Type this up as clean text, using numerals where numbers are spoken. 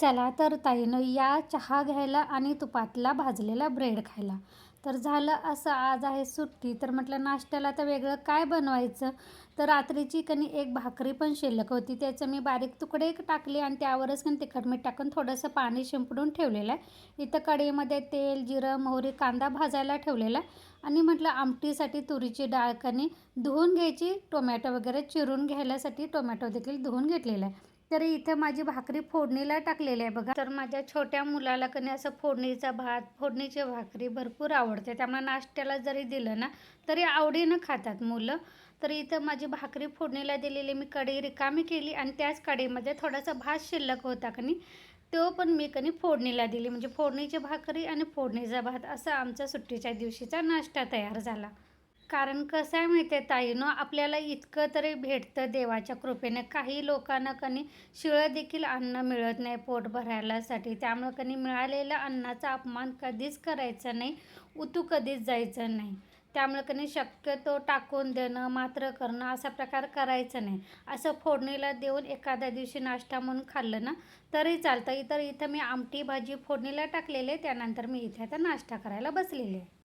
चला तर ताईनो या चहा घ्यायला आणि तुपातला भाजलेला ब्रेड खायला. तर झालं असं, आज आहे सुट्टी, तर म्हटलं नाश्त्याला तर वेगळं काय बनवायचं. तर रात्रीची कणी एक भाकरी पण शिल्लक होती, त्याचं मी बारीक तुकडे टाकले आणि त्यावरच कणी तिखट मीठ टाकून थोडंसं पाणी शिंपडून ठेवलेलं आहे. इथं कढईमध्ये तेल, जिरं, मोहरी, कांदा भाजायला ठेवलेला आहे. आणि म्हटलं आमटीसाठी तुरीची डाळ कणी धुवून घ्यायची, टोमॅटो वगैरे चिरून घ्यायसाठी टोमॅटो देखील धुवून घेतलेला आहे. तर इथं माझी भाकरी फोडणीला टाकलेली आहे बघा. तर माझ्या छोट्या मुलाला कणी असं फोडणीचा भात, फोडणीची भाकरी भरपूर आवडते. त्यामुळे नाश्त्याला जरी दिलं ना तरी आवडीनं खातात मुलं. तर इथं माझी भाकरी फोडणीला दिलेली मी कढई रिकामी केली आणि त्याच कढईमध्ये थोडासा भात शिल्लक होता कणी, तो पण मी कणी फोडणीला दिली. म्हणजे फोडणीची भाकरी आणि फोडणीचा भात असा आमचा सुट्टीच्या दिवशीचा नाश्ता तयार झाला. कारण कसं आहे माहिती आहे ताईनो, आपल्याला इतकं तरी भेटतं देवाच्या कृपेने. काही लोकांना कणी शिळं देखील अन्न मिळत नाही पोट भरायलासाठी. त्यामुळं कणी मिळालेल्या अन्नाचा अपमान कधीच करायचा नाही, उतू कधीच जायचं नाही. त्यामुळे कणी शक्यतो टाकून देणं, मात्र करणं असा प्रकार करायचा नाही. असं फोडणीला देऊन एखाद्या दिवशी नाश्ता म्हणून खाल्लं ना तरी चालतं. इथं मी आमटी भाजी फोडणीला टाकलेले, त्यानंतर मी इथे आता नाश्ता करायला बसलेले आहे.